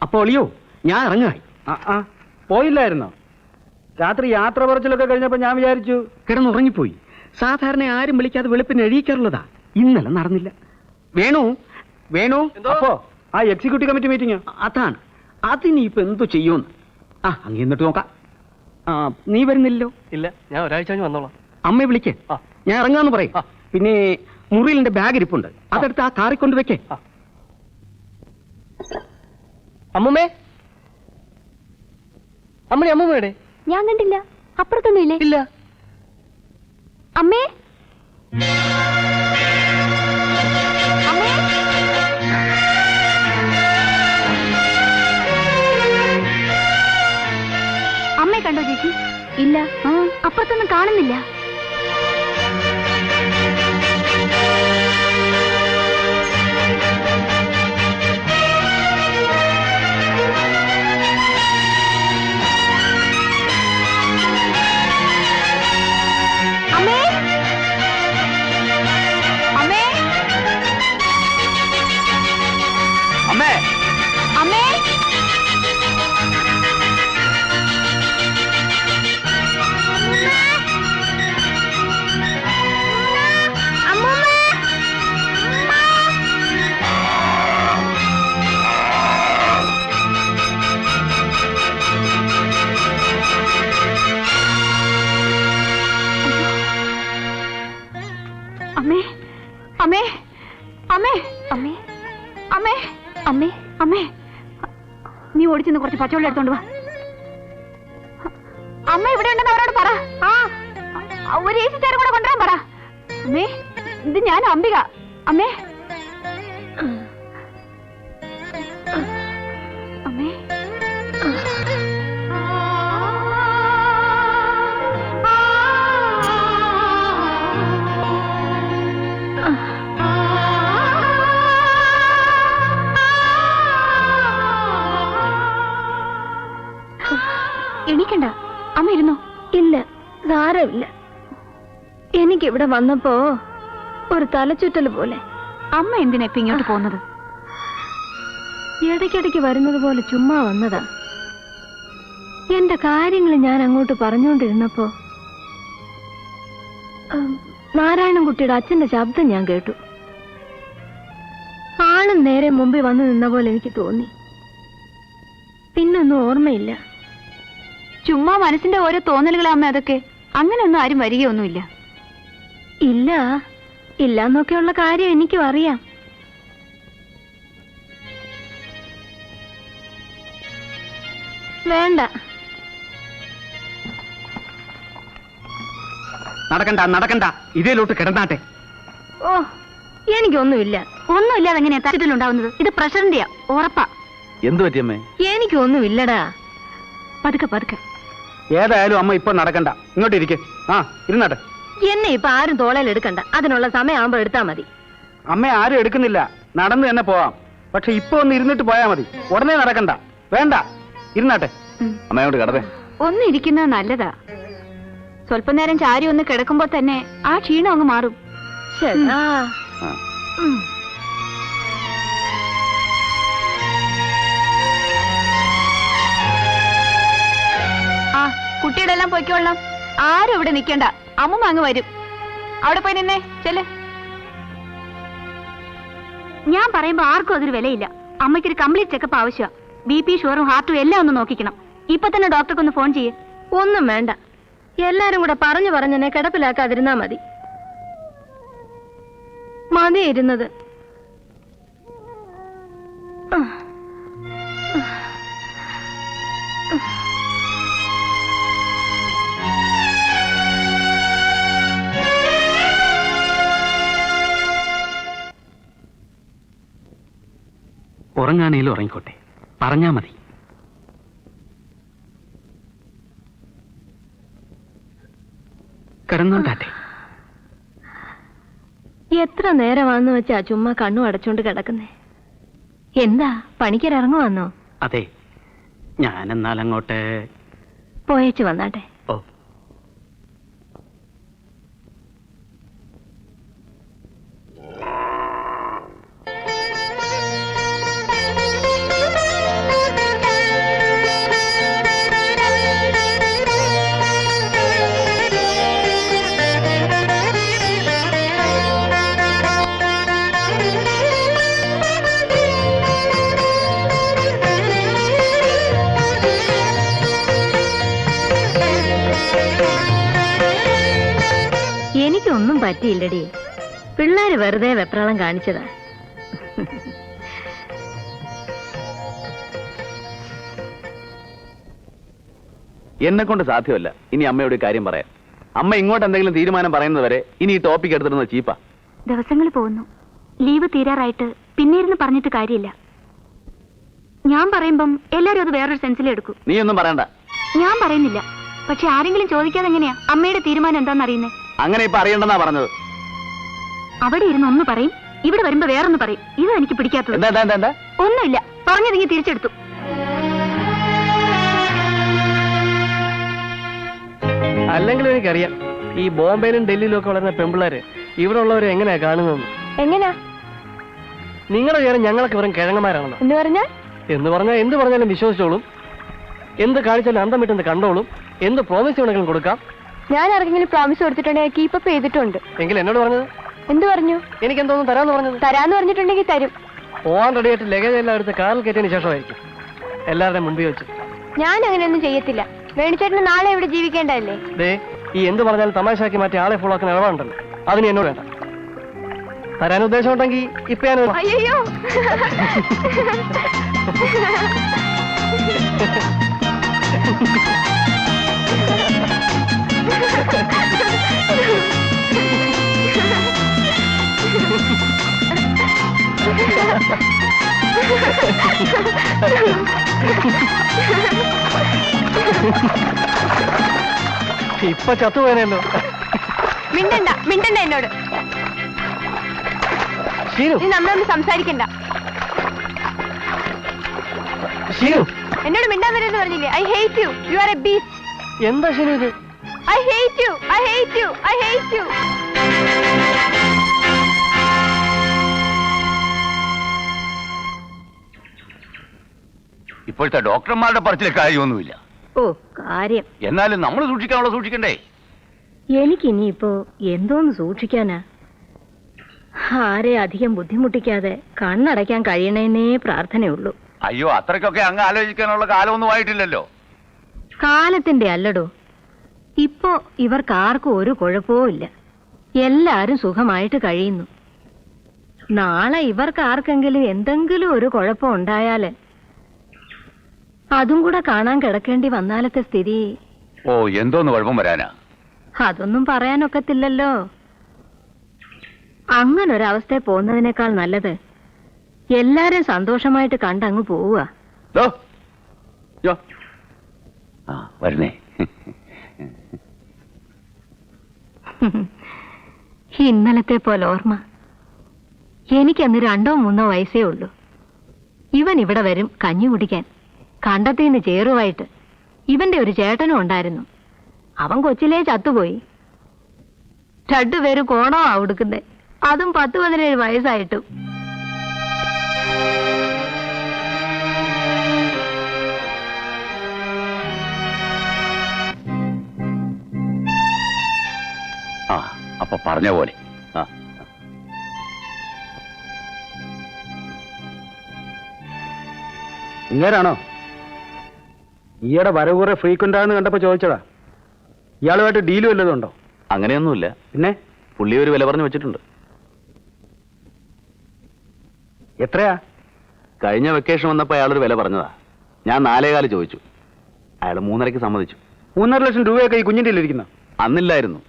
അപ്പോ അളിയോ ഞാൻ ഇറങ്ങായി. പോയില്ലായിരുന്നോ? രാത്രി യാത്ര പറച്ചിലൊക്കെ കഴിഞ്ഞപ്പോ ഞാൻ വിചാരിച്ചു കിടന്നുറങ്ങിപ്പോയി. സാധാരണ ആരും വിളിക്കാതെ വെളുപ്പിന് എഴുതിക്കാറുള്ളതാ. ഇന്നലെ നടന്നില്ല. വേണു വേണു അപ്പോ ആ എക്സിക്യൂട്ടീവ് കമ്മിറ്റി മീറ്റിംഗ് അതാണ്. അതിനിപ്പോ എന്തോ ചെയ്യുമെന്ന്. അങ്ങ് എന്നിട്ട് നോക്കാം. നീ വരുന്നില്ലല്ലോ? ഇല്ല, ഞാൻ ഒരാഴ്ച കഴിഞ്ഞ് വന്നോളാം. അമ്മയെ വിളിക്കേ, ഞാൻ ഇറങ്ങാന്ന് പറയും. പിന്നെ മുറിയിൽ എന്റെ ബാഗ് ഇരിപ്പുണ്ട്, അതെടുത്ത് ആ കാറിൽ കൊണ്ട് വെക്കേ. അമ്മൂമ്മേ, അമ്മണി അമ്മൂമ്മയുടെ ഞാൻ കണ്ടില്ല. അപ്പുറത്തൊന്നും ഇല്ലേ? ഇല്ല. അമ്മേ, അമ്മയെ കണ്ടോ ചേച്ചി? ഇല്ല, അപ്പുറത്തൊന്നും കാണുന്നില്ല. അമ്മേ, അമ്മേ, അമ്മേ, അമ്മേ, അമ്മേ, അമ്മേ, നീ ഓടിച്ചെന്ന് കുറച്ച് പച്ചവെള്ളം എടുത്തോണ്ട് വാ. അമ്മ ഇവിടെ ഉണ്ടെന്ന് അവരോട് പറ. ഒരു ഏസി ചേരും കൂടെ കൊണ്ടുവരാൻ പറ. അമ്മേ, ഇത് ഞാൻ അംബിക. അമ്മേ, അമ്മേ, എണീക്കണ്ട. അമ്മ ഇരുന്നോ? ഇല്ല, സാരമില്ല. എനിക്കിവിടെ വന്നപ്പോ ഒരു തലച്ചുറ്റൽ പോലെ. അമ്മ എന്തിനാ ഇപ്പൊ ഇങ്ങോട്ട് പോകുന്നത്? ഇടയ്ക്കിടയ്ക്ക് വരുന്നത് പോലെ ചുമ്മാ വന്നതാ. എന്റെ കാര്യങ്ങൾ ഞാൻ അങ്ങോട്ട് പറഞ്ഞുകൊണ്ടിരുന്നപ്പോ നാരായണൻകുട്ടിയുടെ അച്ഛന്റെ ശബ്ദം ഞാൻ കേട്ടു. ആളും നേരെ മുമ്പിൽ വന്നു നിന്ന പോലെ എനിക്ക് തോന്നി. പിന്നൊന്നും ഓർമ്മയില്ല. ചുമ്മാ മനസ്സിന്റെ ഓരോ തോന്നലുകളാ അമ്മ അതൊക്കെ. അങ്ങനെയൊന്നും ആരും വരികയൊന്നുമില്ല. ഇല്ല, ഇല്ലെന്നൊക്കെയുള്ള കാര്യം എനിക്കും അറിയാം. വേണ്ട, നടക്കണ്ട നടക്കണ്ട, ഇതേലോട്ട് കിടന്നാട്ടെ. ഓ, എനിക്കൊന്നുമില്ല. ഒന്നുമില്ലാതെ എങ്ങനെയാ തരത്തിലുണ്ടാവുന്നത്? ഇത് പ്രഷറിന്റെയാ, ഉറപ്പാ. എന്തു പറ്റിയമ്മേ? എനിക്കൊന്നുമില്ലടാ. പതുക്കെ പതുക്കെ. ഏതായാലും അമ്മ ഇപ്പൊ നടക്കണ്ട, ഇങ്ങോട്ട് ഇരിക്കേ. ഇരുന്നാട്ടെ. എന്നെ ഇപ്പൊ ആരും തോളയിൽ എടുക്കണ്ട. അതിനുള്ള സമയമാകുമ്പോ എടുത്താ മതി. അമ്മ ആരും എടുക്കുന്നില്ല, നടന്നു തന്നെ പോവാം. പക്ഷെ ഇപ്പൊ ഒന്ന് ഇരുന്നിട്ട് പോയാ മതി, ഉടനെ നടക്കണ്ട. വേണ്ട, ഇരുന്നാട്ടെ. അമ്മയോട് കിടന്നേ. ഒന്ന് ഇരിക്കുന്നത് നല്ലതാ. സ്വല്പം നേരം ചാരി ഒന്ന് കിടക്കുമ്പോ തന്നെ ആ ക്ഷീണം അങ്ങ് മാറും. കുട്ടിയുടെ എല്ലാം പൊയ്ക്കോളാം. ആരും ഇവിടെ നിൽക്കണ്ട. അമ്മ അങ്ങ് വരും. അവിടെ പോയി നിന്നേ, ചെല്ല്. ഞാൻ പറയുമ്പോ ആർക്കും അതൊരു വിലയില്ല. അമ്മയ്ക്കൊരു കംപ്ലീറ്റ് ചെക്കപ്പ് ആവശ്യമാണ്. BP, ഷുഗറും ഹാർട്ടും എല്ലാം ഒന്ന് നോക്കിക്കണം. ഇപ്പൊ തന്നെ ഡോക്ടർക്ക് ഒന്ന് ഫോൺ ചെയ്യേ. ഒന്നും വേണ്ട, എല്ലാരും കൂടെ പറഞ്ഞു പറഞ്ഞെന്നെ കിടപ്പിലാക്കാതിരുന്നാ മതി. മതിയിരുന്നത്. ഉറങ്ങാനേലും ഉറങ്ങിക്കോട്ടെ, പറഞ്ഞാ മതി. കിടന്നോണ്ടാട്ടെ. എത്ര നേരമാണെന്ന് വെച്ചാ ചുമ്മാ കണ്ണു അടച്ചോണ്ട് കിടക്കുന്നേ? എന്താ, പണിക്കരങ്ങുവാന്നോ? അതെ, ഞാനെന്നാൽ അങ്ങോട്ട് പോയേച്ചു വന്നാട്ടെ. ഓ, പറ്റിയില്ലടി. പിള്ളേര് വെറുതെ വെപ്രാളം കാണിച്ചതാ. എന്നെ കൊണ്ട് സാധ്യമല്ല ഇനി അമ്മയോട് ഈ കാര്യം പറയാം. അമ്മ ഇങ്ങോട്ട് എന്തെങ്കിലും തീരുമാനം പറയുന്നത് വരെ ഇനി ഈ ടോപ്പിക് എടുത്തിരുന്നത് ചീപ്പാ. ദിവസങ്ങൾ പോകുന്നു. ലീവ് തീരാറായിട്ട് പിന്നെ ഇരുന്ന് പറഞ്ഞിട്ട് കാര്യമില്ല. ഞാൻ പറയുമ്പം എല്ലാരും അത് വേറൊരു സെൻസിലെടുക്കും. നീ ഒന്നും പറയണ്ട. ഞാൻ പറയുന്നില്ല. പക്ഷെ ആരെങ്കിലും ചോദിക്കാതെ എങ്ങനെയാ അമ്മയുടെ തീരുമാനം എന്താണെന്ന് അറിയുന്നേ? അങ്ങനെ ഇപ്പൊ അറിയണ്ടെന്നാ പറഞ്ഞത്. അവിടെ ഇരുന്ന് ഒന്ന് പറയും, ഇവിടെ വരുമ്പോ വേറൊന്ന് പറയും. ഇത് എനിക്ക് പിടിക്കാത്തത്. എന്താ ഒന്നുമില്ല, പറഞ്ഞതെങ്കിൽ തിരിച്ചെടുത്തു. അല്ലെങ്കിൽ എനിക്കറിയാം ഈ ബോംബെയിലും ഡൽഹിയിലും ഒക്കെ വളരുന്ന പെമ്പിള്ളേര് ഇവിടെ ഉള്ളവരെ എങ്ങനെയാ കാണുന്നതെന്ന്. എങ്ങനാ? നിങ്ങളുടെ ചേരം ഞങ്ങളൊക്കെ വെറും കിഴങ്ങന്മാരാണെന്ന്. എന്ന് പറഞ്ഞാൽ എന്ത് പറഞ്ഞാലും വിശ്വസിച്ചോളും, എന്ത് കാണിച്ചാലും അന്തം വിട്ടെന്ന് കണ്ടോളും, എന്ത് പ്രോമിസ് വേണമെങ്കിലും കൊടുക്കാം. ഞാൻ ആർക്കെങ്കിലും പ്രോമിസ് കൊടുത്തിട്ടുണ്ടെങ്കിൽ കീപ്പപ്പ് ചെയ്തിട്ടുണ്ട്. എങ്കിൽ എന്നോട് പറഞ്ഞത് എന്ത് പറഞ്ഞു? എനിക്ക് എന്തോന്നും തരാന്ന് പറഞ്ഞത്. തരാന്ന് പറഞ്ഞിട്ടുണ്ടെങ്കിൽ തരും. പോവാൻ റെഡിയായിട്ട് ലഗേജ് എല്ലാം എടുത്ത് കാറിൽ കയറ്റിയതിന് ശേഷമായിരിക്കും എല്ലാവരുടെയും മുൻപിൽ വെച്ച്. ഞാൻ അങ്ങനെയൊന്നും ചെയ്യത്തില്ല. വേണിച്ചേട്ടന് നാളെ ഇവിടെ ജീവിക്കേണ്ടതല്ലേ? ദേ, ഈ എന്ത് പറഞ്ഞാലും തമാശാക്കി മാറ്റി ആളെ ഫുള്ളാക്കുന്ന ഇളവുണ്ടല്ലോ, അതിന് എന്നോട് വേണ്ട. തരാൻ ഉദ്ദേശം ഉണ്ടെങ്കിൽ ഇപ്പൊ ഞാൻ അയ്യോ ഇപ്പൊ ചത്തുപോയനല്ലോ. മിണ്ടണ്ട എന്നോട്. ഷീനു, നീ നമ്മളൊന്ന് സംസാരിക്കണ്ട. ഷീനു, എന്നോട് മിണ്ടാൻ വരെന്ന് പറഞ്ഞില്ലേ? I hate you. You are A beast. എന്താ ഷീനു ഇത്? I hate you. I hate you. I hate you. ഇപ്പോഴത്തെ ഡോക്ടർമാരുടെ പറച്ചിൽ കാര്യമൊന്നുമില്ല. ഓ, കാര്യം. എന്നാലും നമ്മൾ സൂക്ഷിക്കാനുള്ള സൂക്ഷിക്കണ്ടേ? എനിക്കിനിയിപ്പോ എന്തോന്ന് സൂക്ഷിക്കാനാ? ആരെ അധികം ബുദ്ധിമുട്ടിക്കാതെ കണ്ണടയ്ക്കാൻ കഴിയണേന്നേ പ്രാർത്ഥനയുള്ളൂ. അയ്യോ, അത്രയ്ക്കൊക്കെ അങ്ങ് ആലോചിക്കാനുള്ള കാലമൊന്നും ആയിട്ടില്ലല്ലോ. കാലത്തിന്റെ അല്ലടോ. ഇപ്പോ ഇവർക്കാർക്കും ഒരു കുഴപ്പവും ഇല്ല. എല്ലാരും സുഖമായിട്ട് കഴിയുന്നു. നാളെ ഇവർക്ക് ആർക്കെങ്കിലും എന്തെങ്കിലും ഒരു കുഴപ്പം ഉണ്ടായാല് അതും കൂടെ കാണാൻ കിടക്കേണ്ടി വന്നാലത്തെ സ്ഥിതി. ഓ, എന്തോന്ന് കുഴപ്പം വരാനാ? അതൊന്നും പറയാനൊക്കത്തില്ലല്ലോ. അങ്ങനൊരവസ്ഥ പോകുന്നതിനേക്കാൾ നല്ലത് എല്ലാരും സന്തോഷമായിട്ട് കണ്ടങ്ങ് പോവുക. വരണേ. ഇന്നലത്തെ പോലെ ഓർമ്മ. എനിക്കന്ന് 2 or 3 വയസ്സേ ഉള്ളൂ. ഇവൻ ഇവിടെ വരും കഞ്ഞി കുടിക്കാൻ. കണ്ടത്തിന്ന് ചേറുവായിട്ട്. ഇവന്റെ ഒരു ചേട്ടനും ഉണ്ടായിരുന്നു. അവൻ കൊച്ചിലേ ചത്തുപോയി. 2 പേര് കോണമാ കൊടുക്കുന്നേ. അതും 10-17 വയസ്സായിട്ടും. അപ്പൊ പറഞ്ഞ പോലെ. ഇങ്ങനാണോ? ഈയുടെ വരവ് കുറെ ഫ്രീക്വന്റ് ആണെന്ന് കണ്ടപ്പോ ചോദിച്ചതാ. ഇയാളുമായിട്ട് ഡീല് വല്ലതും ഉണ്ടോ? അങ്ങനെയൊന്നുമില്ല. പിന്നെ പുള്ളി ഒരു വില പറഞ്ഞു വെച്ചിട്ടുണ്ട്. എത്രയാ? കഴിഞ്ഞ വെക്കേഷൻ വന്നപ്പോ അയാളൊരു വില പറഞ്ഞതാ. ഞാൻ 4.25 ചോദിച്ചു. അയാൾ 3.5 സമ്മതിച്ചു. 3.5 ലക്ഷം രൂപയൊക്കെ ഈ കുഞ്ഞിൻ്റെ ഇരിക്കുന്ന അന്നില്ലായിരുന്നു.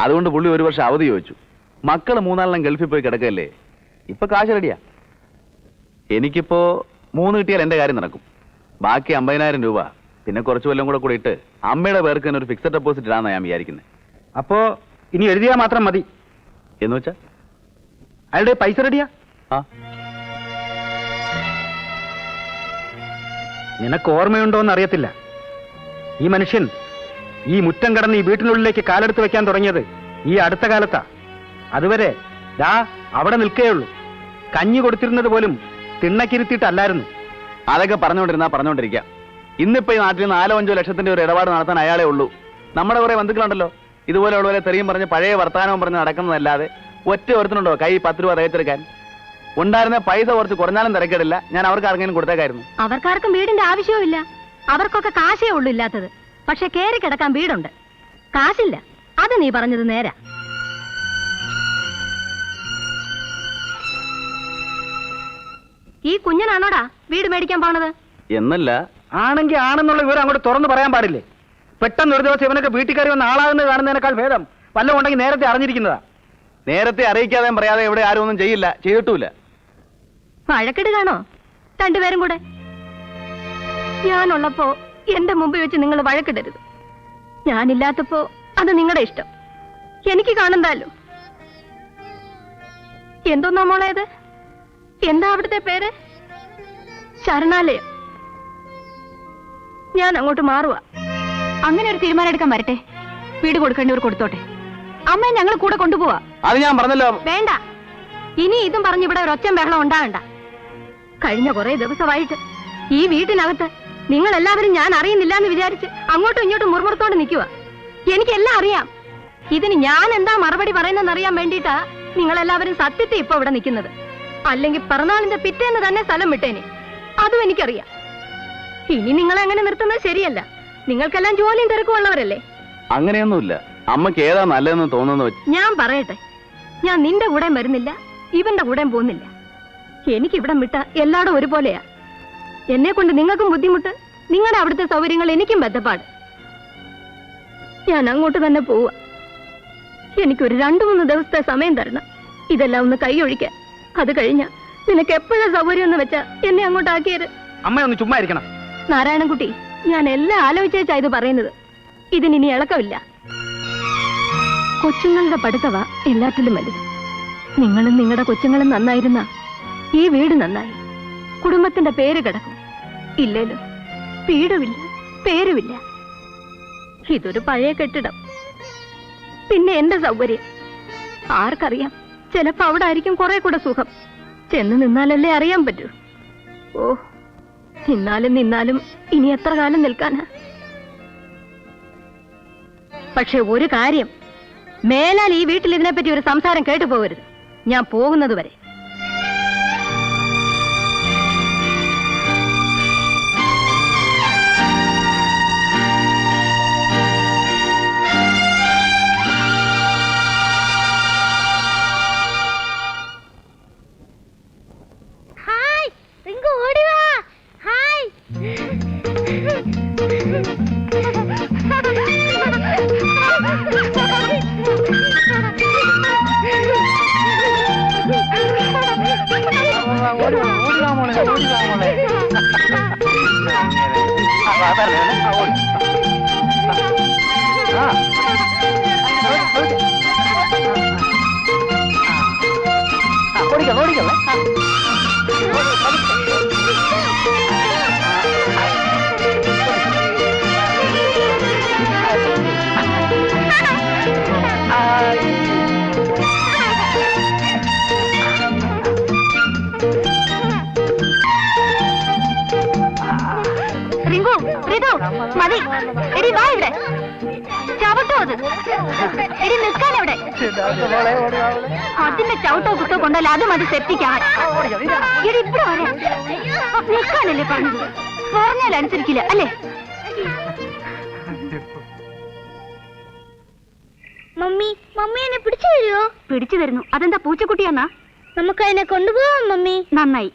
അതുകൊണ്ട് പുള്ളി 1 വർഷം അവധി ചോദിച്ചു. മക്കള് 3 ഗൾഫിൽ പോയി കിടക്കല്ലേ. ഇപ്പൊ കാശ് റെഡിയാ. എനിക്കിപ്പോ 3 കിട്ടിയാൽ എന്റെ കാര്യം നടക്കും. ബാക്കി 50,000 രൂപ പിന്നെ കുറച്ച് വല്ലതും കൂടെ ഇട്ട് അമ്മയുടെ പേർക്ക് തന്നെ ഒരു ഫിക്സഡ് ഡെപ്പോസിറ്റ് ഇടാന്നാ ഞാൻ വിചാരിക്കുന്നത്. അപ്പോ ഇനി എഴുതിയാൽ മാത്രം മതി എന്ന് വെച്ചാ അയാളുടെ പൈസ റെഡിയാ? ആ, നിനക്ക് ഓർമ്മയുണ്ടോ എന്ന് അറിയത്തില്ല. ഈ മനുഷ്യൻ ഈ മുറ്റം കടന്ന് ഈ വീട്ടിനുള്ളിലേക്ക് കാലെടുത്ത് വെക്കാൻ തുടങ്ങിയത് ഈ അടുത്ത കാലത്താ. അതുവരെ ദാ അവിടെ നിൽക്കേയുള്ളൂ. കഞ്ഞി കൊടുത്തിരുന്നത് പോലും തിണ്ണക്കിരുത്തിയിട്ടല്ലായിരുന്നു. അതൊക്കെ പറഞ്ഞുകൊണ്ടിരിക്കാം. ഇന്നിപ്പോ ഈ നാട്ടിൽ 4-5 ലക്ഷത്തിന്റെ ഒരു ഇടപാട് നടത്താൻ അയാളെ ഉള്ളൂ. നമ്മുടെ കുറെ ബന്ധുക്കളുണ്ടല്ലോ ഇതുപോലെയുള്ളവരെ തെറിയും പറഞ്ഞ് പഴയ വർത്തമാനവും പറഞ്ഞ് നടക്കുന്നതല്ലാതെ ഒറ്റ ഒരുത്തനുണ്ടോ കൈ 10 രൂപ തയ്ച്ചെടുക്കാൻ? ഉണ്ടായിരുന്ന പൈസ കുറച്ച് കുറഞ്ഞാലും തിരക്കേടില്ല. ഞാൻ അവർക്ക് ആർക്കെങ്കിലും കൊടുത്തേക്കായിരുന്നു. അവർക്കാർക്കും വീടിന്റെ ആവശ്യവുമില്ല. അവർക്കൊക്കെ കാശേ ഉള്ളൂ ഇല്ലാത്തത്. പക്ഷെ കേറി കിടക്കാൻ വീടുണ്ട്, കാശില്ല. അത് നീ പറഞ്ഞത് നേരാ. ഈ കുഞ്ഞനാണോടാ വീട് മേടിക്കാൻ പോണത്? എന്നല്ല, ആണെങ്കിൽ ആണെന്നുള്ള വിവരം അങ്ങോട്ട് തുറന്നു പറയാൻ പാടില്ലേ? പെട്ടെന്ന് ഒരു ദിവസം ഇവനൊക്കെ വീട്ടിൽ കയറി വന്ന് ആളാകുന്നത് കാണുന്നതിനേക്കാൾ ഭേദം വല്ലതും ഉണ്ടെങ്കിൽ നേരത്തെ അറിഞ്ഞിരിക്കുന്നതാ. നേരത്തെ അറിയിക്കാതെ പറയാതെ ഇവിടെ ആരും ഒന്നും ചെയ്യില്ല, ചെയ്തിട്ടുമില്ല. വഴക്കിടുകയാണോ രണ്ടുപേരും കൂടെ? ഞാനുള്ളപ്പോ എന്റെ മുമ്പിൽ വെച്ച് നിങ്ങൾ വഴക്കിടരുത്. ഞാനില്ലാത്തപ്പോ അത് നിങ്ങളുടെ ഇഷ്ടം, എനിക്ക് കാണണ്ടല്ലോ. എന്തോന്നാ മോളേത്? എന്താ അവിടുത്തെ പേര്? ശരണാലയം. ഞാൻ അങ്ങോട്ട് മാറുക. അങ്ങനെ ഒരു തീരുമാനം എടുക്കാൻ വരട്ടെ. വീട് കൊടുക്കേണ്ടവർ കൊടുത്തോട്ടെ. അമ്മയെ ഞങ്ങൾ കൂടെ കൊണ്ടുപോവാ. അത് ഞാൻ പറഞ്ഞല്ലോ. വേണ്ട, ഇനി ഇതും പറഞ്ഞ് ഇവിടെ ഒരൊച്ചം ബഹളം ഉണ്ടാകണ്ട. കഴിഞ്ഞ കുറെ ദിവസമായിട്ട് ഈ വീട്ടിനകത്ത് നിങ്ങൾ എല്ലാവരും ഞാൻ അറിയുന്നില്ല എന്ന് വിചാരിച്ച് അങ്ങോട്ടും ഇങ്ങോട്ടും മുറുമുറത്തോടെ നിൽക്കുക. എനിക്കെല്ലാം അറിയാം. ഇതിന് ഞാൻ എന്താ മറുപടി പറയുന്നതെന്ന് അറിയാൻ വേണ്ടിയിട്ടാ നിങ്ങളെല്ലാവരും സത്യത്തെ ഇപ്പൊ ഇവിടെ നിൽക്കുന്നത്. അല്ലെങ്കിൽ പിറന്നാളിന്റെ പിറ്റേന്ന് തന്നെ സ്ഥലം വിട്ടേനെ. അതും എനിക്കറിയാം. ഇനി നിങ്ങളെ അങ്ങനെ നിർത്തുന്നത് ശരിയല്ല. നിങ്ങൾക്കെല്ലാം ജോലിയും തിരക്കുള്ളവരല്ലേ. അങ്ങനെയൊന്നുമില്ല. അമ്മക്ക് ഏതാ നല്ലതെന്ന് തോന്നുന്നു. ഞാൻ പറയട്ടെ, ഞാൻ നിന്റെ കൂടെ വരുന്നില്ല, ഇവന്റെ കൂടെ പോകുന്നില്ല. എനിക്കിവിടം വിട്ട എല്ലായിടും ഒരുപോലെയാ. എന്നെ കൊണ്ട് നിങ്ങൾക്കും ബുദ്ധിമുട്ട്, നിങ്ങളുടെ അവിടുത്തെ സൗകര്യങ്ങൾ എനിക്കും ബന്ധപ്പാട്. ഞാൻ അങ്ങോട്ട് തന്നെ പോവുക. എനിക്കൊരു 2-3 ദിവസത്തെ സമയം തരണം ഇതെല്ലാം ഒന്ന് കൈയൊഴിക്കാൻ. അത് കഴിഞ്ഞ നിനക്ക് എപ്പോഴാ സൗകര്യം എന്ന് വെച്ചാ എന്നെ അങ്ങോട്ടാക്കിയത്. അമ്മ ഒന്ന് ചുമ്മാ ഇരിക്കണം. നാരായണൻകുട്ടി, ഞാൻ എല്ലാം ആലോചിച്ചാ ഇത് പറയുന്നത്. ഇതിനി ഇളക്കമില്ല. കൊച്ചുങ്ങളുടെ പഠിത്തവ എല്ലാറ്റിലും വലുത്. നിങ്ങളും നിങ്ങളുടെ കൊച്ചുങ്ങളും നന്നായിരുന്ന ഈ വീട് നന്നായി. കുടുംബത്തിന്റെ പേര് കിടക്കും. ഇല്ലല്ലോ, വീടുമില്ല, പേരുമില്ല. ഇതൊരു പഴയ കെട്ടിടം. പിന്നെ എന്റെ സൗകര്യം ആർക്കറിയാം? ചിലപ്പോ അവിടെ ആയിരിക്കും കുറെ കൂടെ സുഖം. ചെന്ന് നിന്നാലല്ലേ അറിയാൻ പറ്റൂ. ഓ, നിന്നാലും ഇനി എത്ര കാലം നിൽക്കാനാ? പക്ഷെ ഒരു കാര്യം, മേലാൽ ഈ വീട്ടിൽ ഇതിനെപ്പറ്റി ഒരു സംസാരം കേട്ടു പോകരുത്. ഞാൻ പോകുന്നത് വരെ. മതി, എടി വാ ഇവിടെ. ചവിട്ടോ അത്. എടി നിൽക്കാനവിടെ. അതിന്റെ ചവിട്ടോ കുത്തോ കൊണ്ടല്ല, അത് മതി സെപ്റ്റിക്കാൻ. എടി ഇവിടെ വരെ നിൽക്കാനല്ലേ പറഞ്ഞത്? പറഞ്ഞാൽ അനുസരിക്കില്ല അല്ലേ? മമ്മി, മമ്മി എന്നെ പിടിച്ചു തരുമോ? പിടിച്ചു തരുന്നു. അതെന്താ പൂച്ചക്കുട്ടിയാന്നാ? നമുക്ക് അതിനെ കൊണ്ടുപോവാം മമ്മി. നന്നായി.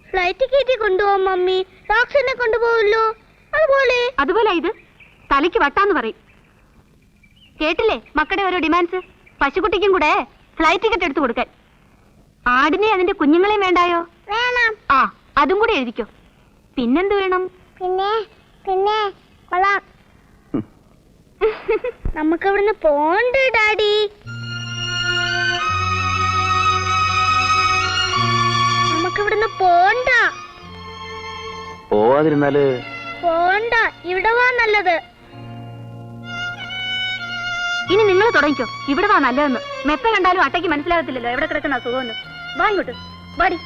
ഫ്ലൈറ്റ് കയറ്റി കൊണ്ടുപോവാം മമ്മി. ഡോക്ടറിനെ കൊണ്ടുപോവല്ലോ. അതുപോലെ ഇത് തലയ്ക്ക് വട്ടാന്ന് പറയും. കേട്ടില്ലേ മക്കളുടെ ഓരോ ഡിമാൻഡ്സ്? പശുക്കുട്ടിക്കും കൂടെ ഫ്ലൈറ്റ് ടിക്കറ്റ് എടുത്തു കൊടുക്കാൻ. ആടിനെ അതിന്റെ കുഞ്ഞുങ്ങളെയും വേണ്ടായോ? വേണം. ആ, അതും കൂടെ എഴുതിക്കോ. പിന്നെന്ത് വേണം? പിന്നെ കൊള്ളാം. നമുക്ക് ഇവിടുന്ന് പോണ്ട് ഡാഡി. നമുക്ക് ഇവിടുന്ന് പോണ്ട. പോവാതിരുന്നാല് പോണ്ട, ഇവിടെ വാ നല്ലത്. ഇനി നിങ്ങൾ തുടങ്ങിക്കോ. ഇവിടെ വാ നല്ലതെന്ന്. മെത്ത കണ്ടാലും അട്ടയ്ക്ക് മനസ്സിലാകത്തില്ലല്ലോ എവിടെ കിടക്കുന്ന അസുഖമെന്ന്. വാ ഇങ്ങോട്ട്, വാടി.